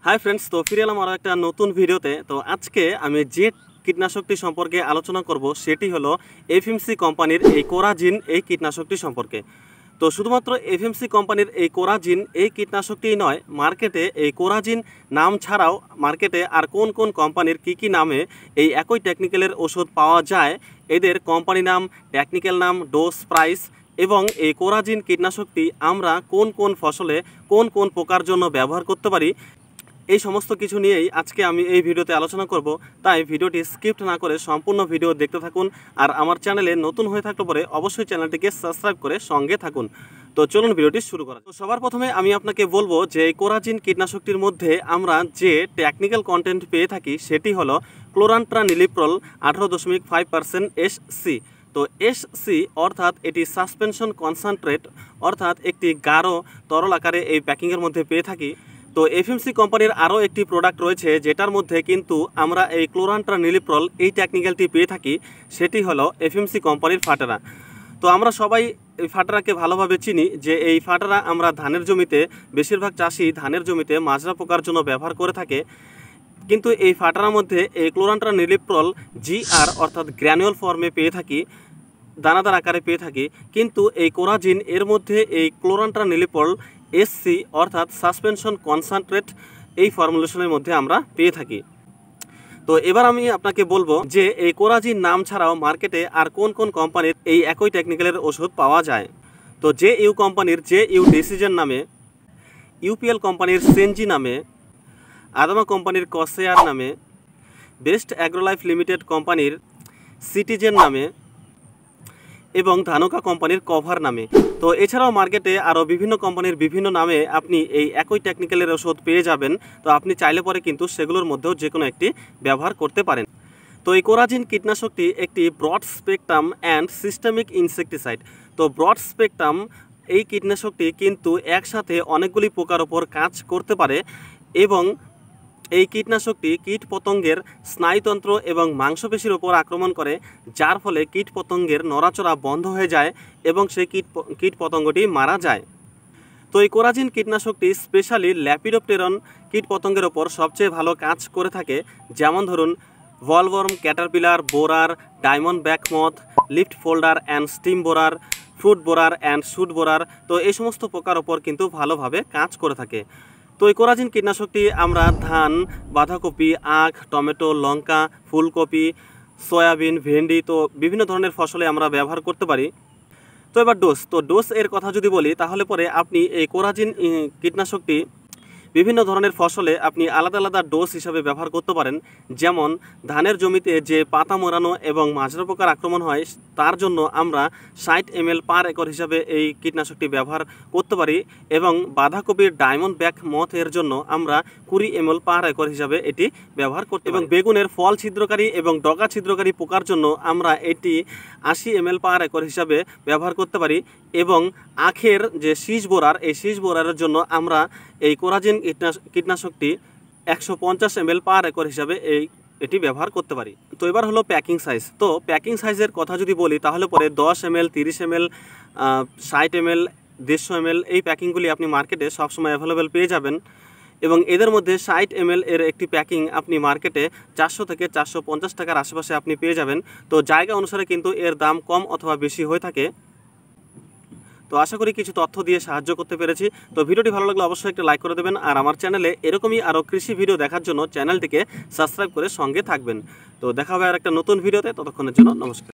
Hi friends, तो फिर एलाम आरो एक नतून भिडियोते। तो आज के आमी जे कीटनाशकटी सम्पर्के आलोचना करब सेटी हलो एफएमसी कोम्पानिर এই কোরাজিন এই কীটনাশকটি সম্পর্কে। তো শুধুমাত্র এফএমসি কোম্পানির এই কোরাজিন এই কীটনাশকটিই নয়, মার্কেটে এই কোরাজিন নাম ছাড়াও মার্কেটে আর কোন কোন কোম্পানির কী নামে এই একই টেকনিক্যালের ওষুধ পাওয়া যায়, এদের কোম্পানি নাম, টেকনিক্যাল নাম, ডোজ, প্রাইস এবং এই কোরাজিন কীটনাশকটি আমরা কোন কোন ফসলে কোন কোন পোকার জন্য ব্যবহার করতে পারি, এই সমস্ত কিছু নিয়েই আজকে আমি এই ভিডিওতে আলোচনা করব। তাই ভিডিওটি স্কিপ না করে সম্পূর্ণ ভিডিও দেখতে থাকুন। আর আমার চ্যানেলে নতুন হয়ে থাকলে পরে অবশ্যই চ্যানেলটিকে সাবস্ক্রাইব করে সঙ্গে থাকুন। তো চলুন ভিডিওটি শুরু করা যাক। তো সবার প্রথমে আমি আপনাকে বলবো যে কোরাজিন কীটনাশকটির মধ্যে আমরা যে টেকনিক্যাল কন্টেন্ট পেয়ে থাকি সেটি হলো ক্লোরান্ট্রানিলিপ্রল 18.5% এসসি। তো এসসি অর্থাৎ এটি সাসপেনশন কনসেন্ট্রেট, অর্থাৎ একটি গাঢ় তরল আকারে এই প্যাকিংয়ের মধ্যে পেয়ে থাকি। তো এফএমসি কোম্পানির আরও একটি প্রোডাক্ট রয়েছে যেটার মধ্যে কিন্তু আমরা এই ক্লোরান্ট্রানিলিপ্রল এই টেকনিক্যালটি পেয়ে থাকি, সেটি হলো এফএমসি কোম্পানির ফাটারা। তো আমরা সবাই এই ফাটারাকে ভালোভাবে চিনি যে এই ফাটারা আমরা ধানের জমিতে, বেশিরভাগ চাষি ধানের জমিতে মাজরা পোকার জন্য ব্যবহার করে থাকে। কিন্তু এই ফাটারার মধ্যে এই ক্লোরান্ট্রানিলিপ্রল জিআর অর্থাৎ গ্র্যানুয়াল ফর্মে পেয়ে থাকি, দানাদার আকারে পেয়ে থাকি। কিন্তু এই কোরাজিন এর মধ্যে এই ক্লোরান্ট্রানিলিপ্রল এসসি অর্থাৎ সাসপেনশন কনসেন্ট্রেট এই ফর্মুলেশনের মধ্যে আমরা পেয়ে থাকি। তো এবার আমি আপনাকে বলবো যে এই কোরাজিন নাম ছাড়াও মার্কেটে আর কোন কোন কোম্পানির এই একই টেকনিক্যালের ওষুধ পাওয়া যায়। তো যে ইউ কোম্পানির যে ইউ ডিসিজন নামে, ইউপিএল কোম্পানির সেনজি নামে, আদামা কোম্পানির কসেয়ার নামে, বেস্ট অ্যাগ্রোলাইফ লিমিটেড কোম্পানির সিটিজেন নামে এবং ধানুকা কোম্পানির কভার নামে। তো এছাড়াও মার্কেটে আরও বিভিন্ন কোম্পানির বিভিন্ন নামে আপনি এই একই টেকনিক্যালের ওষুধ পেয়ে যাবেন। তো আপনি চাইলে পরে কিন্তু সেগুলোর মধ্যেও যে কোনো একটি ব্যবহার করতে পারেন। তো এই কোরাজিন কীটনাশকটি একটি broad spectrum and systemic insecticide. তো ব্রড স্পেকট্রাম এই কীটনাশকটি কিন্তু একসাথে অনেকগুলি পোকার ওপর কাজ করতে পারে এবং এই কীটনাশকটি কীট পতঙ্গের স্নায়ুতন্ত্র এবং মাংসপেশির ওপর আক্রমণ করে, যার ফলে কীট পতঙ্গের নড়াচড়া বন্ধ হয়ে যায় এবং সেই কীট পতঙ্গটি মারা যায়। তো এই কোরাজিন কীটনাশকটি স্পেশালি ল্যাপিডোপ্টেরন কীট পতঙ্গের ওপর সবচেয়ে ভালো কাজ করে থাকে। যেমন ধরুন bollworm, caterpillar, borer, diamond back moth, leaf folder and stem borer, fruit borer and shoot borer. তো এই সমস্ত পোকার ওপর কিন্তু ভালোভাবে কাজ করে থাকে। তো এই কোরাজিন কীটনাশকটি আমরা ধান, বাঁধাকপি, আখ, টমেটো, লঙ্কা, ফুলকপি, সয়াবিন, ভেন্ডি, তো বিভিন্ন ধরনের ফসলে আমরা ব্যবহার করতে পারি। তো এবার ডোজ। তো ডোজ এর কথা যদি বলি তাহলে পরে আপনি এই কোরাজিন কীটনাশকটি বিভিন্ন ধরনের ফসলে আপনি আলাদা আলাদা ডোজ হিসাবে ব্যবহার করতে পারেন। যেমন ধানের জমিতে যে পাতা মোড়ানো এবং মাজরা পোকার আক্রমণ হয় তার জন্য আমরা 60 ml পার একর হিসাবে এই কীটনাশকটি ব্যবহার করতে পারি এবং বাঁধাকপির ডায়মন্ড ব্যাক মথ এর জন্য আমরা 20 ml পার একর হিসাবে এটি ব্যবহার করতে পারি। এবং বেগুনের ফল ছিদ্রকারী এবং ডগা ছিদ্রকারী পোকার জন্য আমরা এটি 80 ml পার একর হিসাবে ব্যবহার করতে পারি। এবং আখের যে শীষ বোরার, এই শীষ বোরারের জন্য আমরা এই কোরাজিন কীটনাশকটি 150 ml পার একর হিসাবে এটি ব্যবহার করতে পারি। তো এবার হলো প্যাকিং সাইজ। তো প্যাকিং সাইজের কথা যদি বলি তাহলে পরে 10 ml, 30 ml, 60 ml, 150 ml এই প্যাকিংগুলি আপনি মার্কেটে সবসময় অ্যাভেলেবেল পেয়ে যাবেন। এবং এদের মধ্যে 60 ml এর একটি প্যাকিং আপনি মার্কেটে 400 থেকে 450 টাকার আশেপাশে আপনি পেয়ে যাবেন। তো জায়গা অনুসারে কিন্তু এর দাম কম অথবা বেশি হয়ে থাকে। তো আশা করি কিছু তথ্য দিয়ে সাহায্য করতে পেরেছি। তো ভিডিওটি ভালো লাগলে অবশ্যই একটা লাইক করে দেবেন। আর আমার চ্যানেলে এরকমই আরও কৃষি ভিডিও দেখার জন্য চ্যানেলটিকে সাবস্ক্রাইব করে সঙ্গে থাকবেন। তো দেখা হবে আর একটা নতুন ভিডিওতে। ততক্ষণের জন্য নমস্কার।